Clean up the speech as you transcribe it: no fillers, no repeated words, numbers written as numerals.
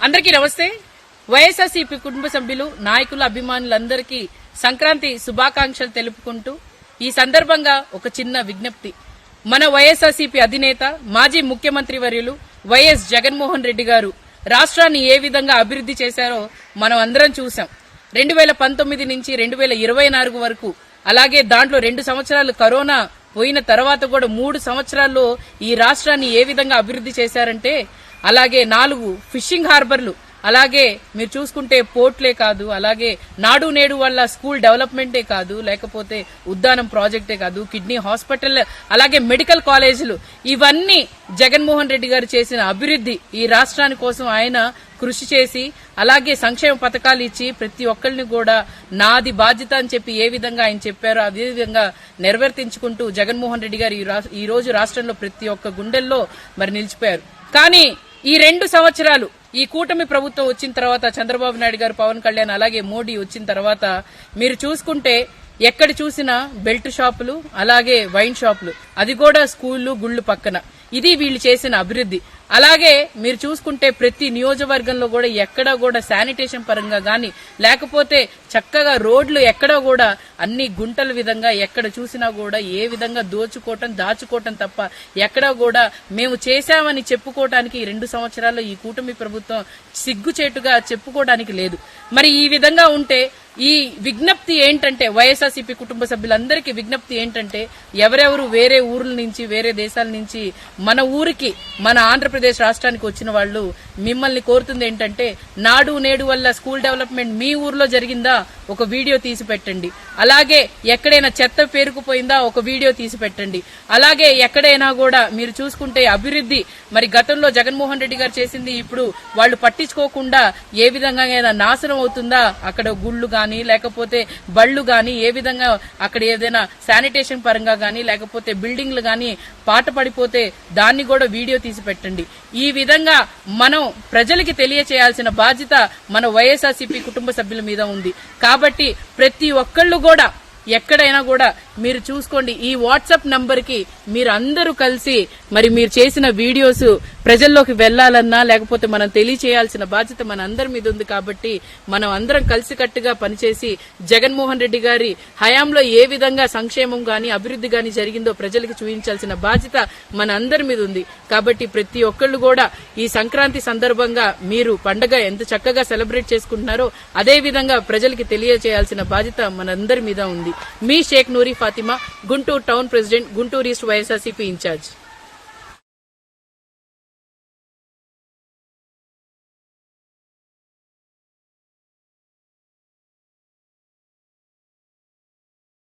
అందరికీ నమస్తే. వైఎస్ఆర్సీపీ కుటుంబ సభ్యులు, నాయకులు, అభిమానులందరికీ సంక్రాంతి శుభాకాంక్షలు తెలుపుకుంటూ ఈ సందర్భంగా ఒక చిన్న విజ్ఞప్తి. మన వైఎస్ఆర్సీపీ అధినేత, మాజీ ముఖ్యమంత్రి వర్యులు వైఎస్ జగన్మోహన్ రెడ్డి గారు రాష్ట్రాన్ని ఏ విధంగా అభివృద్ధి చేశారో మనం అందరం చూసాం. 2019 నుంచి 2024 వరకు, అలాగే దాంట్లో 2 సంవత్సరాలు కరోనా పోయిన తర్వాత కూడా 3 సంవత్సరాల్లో ఈ రాష్ట్రాన్ని ఏ విధంగా అభివృద్ధి చేశారంటే, అలాగే 4 ఫిషింగ్ హార్బర్లు, అలాగే మీరు చూసుకుంటే పోర్ట్లే కాదు, అలాగే నాడు నేడు వల్ల స్కూల్ డెవలప్మెంటే కాదు, లేకపోతే ఉద్దానం ప్రాజెక్టే కాదు, కిడ్నీ హాస్పిటల్, అలాగే మెడికల్ కాలేజీలు, ఇవన్నీ జగన్మోహన్ రెడ్డి గారు చేసిన అభివృద్ధి. ఈ రాష్ట్రాని కోసం ఆయన కృషి చేసి, అలాగే సంక్షేమ పథకాలు ఇచ్చి ప్రతి ఒక్కరిని కూడా నాది బాధ్యత అని చెప్పి ఏ విధంగా ఆయన చెప్పారో అదే విధంగా నెరవేర్తించుకుంటూ జగన్మోహన్ రెడ్డి గారు ఈ రోజు రాష్ట్రంలో ప్రతి ఒక్క గుండెల్లో మరి నిలిచిపోయారు. కానీ ఈ 2 సంవత్సరాలు ఈ కూటమి ప్రభుత్వం వచ్చిన తర్వాత, చంద్రబాబు నాయుడు గారు, పవన్ కళ్యాణ్, అలాగే మోడీ వచ్చిన తర్వాత మీరు చూసుకుంటే ఎక్కడ చూసినా బెల్ట్ షాపులు, అలాగే వైన్ షాపులు, అది కూడా స్కూళ్లు, గుళ్ళు పక్కన. ఇది వీళ్ళు చేసిన అభివృద్ధి. అలాగే మీరు చూసుకుంటే ప్రతి నియోజకవర్గంలో కూడా ఎక్కడా కూడా శానిటేషన్ పరంగా గాని, లేకపోతే చక్కగా రోడ్లు ఎక్కడా కూడా అన్ని గుంటల విధంగా ఎక్కడ చూసినా కూడా ఏ విధంగా దాచుకోవటం తప్ప ఎక్కడా కూడా మేము చేశామని చెప్పుకోవటానికి 2 సంవత్సరాల్లో ఈ కూటమి ప్రభుత్వం సిగ్గుచేటుగా చెప్పుకోవడానికి లేదు. మరి ఈ విధంగా ఉంటే ఈ విజ్ఞప్తి ఏంటంటే, వైఎస్ఆర్సీపీ కుటుంబ సభ్యులందరికీ విజ్ఞప్తి ఏంటంటే, ఎవరెవరు వేరే ఊర్ల నుంచి, వేరే దేశాల నుంచి మన ఊరికి, మన ఆంధ్రప్రదేశ్ రాష్ట్రానికి వచ్చిన వాళ్ళు మిమ్మల్ని కోరుతుంది ఏంటంటే, నాడు నేడు వల్ల స్కూల్ డెవలప్మెంట్ మీ ఊర్లో జరిగిందా ఒక వీడియో తీసి పెట్టండి. అలాగే ఎక్కడైనా చెత్త పేరుకుపోయిందా ఒక వీడియో తీసి పెట్టండి. అలాగే ఎక్కడైనా కూడా మీరు చూసుకుంటే అభివృద్ధి, మరి గతంలో జగన్మోహన్ రెడ్డి గారు చేసింది ఇప్పుడు వాళ్ళు పట్టించుకోకుండా ఏ విధంగా నాశనం అవుతుందా, అక్కడ గుళ్ళు గాని, లేకపోతే బళ్ళు గాని, ఏ విధంగా అక్కడ ఏదైనా శానిటేషన్ పరంగా గాని, లేకపోతే బిల్డింగ్లు గాని పాట పడిపోతే దాన్ని కూడా వీడియో తీసి పెట్టండి. ఈ విధంగా మనం ప్రజలకి తెలియచేయాల్సిన బాధ్యత మన వైఎస్ఆర్సీపీ కుటుంబ సభ్యుల మీద ఉంది. కాబట్టి ప్రతి ఒక్కళ్ళు కూడా ఎక్కడైనా కూడా మీరు చూసుకోండి, ఈ వాట్సాప్ నంబర్ కి మీరు అందరూ కలిసి మరి మీరు చేసిన వీడియోస్ ప్రజల్లోకి వెళ్లాలన్నా, లేకపోతే మనం తెలియచేయాల్సిన బాధ్యత మన అందరి మీద ఉంది. కాబట్టి మనం అందరం కలిసికట్టుగా పనిచేసి జగన్మోహన్ రెడ్డి గారి హయాంలో ఏ విధంగా సంక్షేమం గాని, అభివృద్ధి గాని జరిగిందో ప్రజలకు చూపించాల్సిన బాధ్యత మన అందరి మీద ఉంది. కాబట్టి ప్రతి ఒక్కళ్ళు కూడా ఈ సంక్రాంతి సందర్భంగా మీరు పండగ ఎంత చక్కగా సెలబ్రేట్ చేసుకుంటున్నారో అదే విధంగా ప్రజలకి తెలియచేయాల్సిన బాధ్యత మనందరి మీద ఉంది. మీ Sheikh Noori Fatima, Guntur town president, Guntur east YSRCP incharge.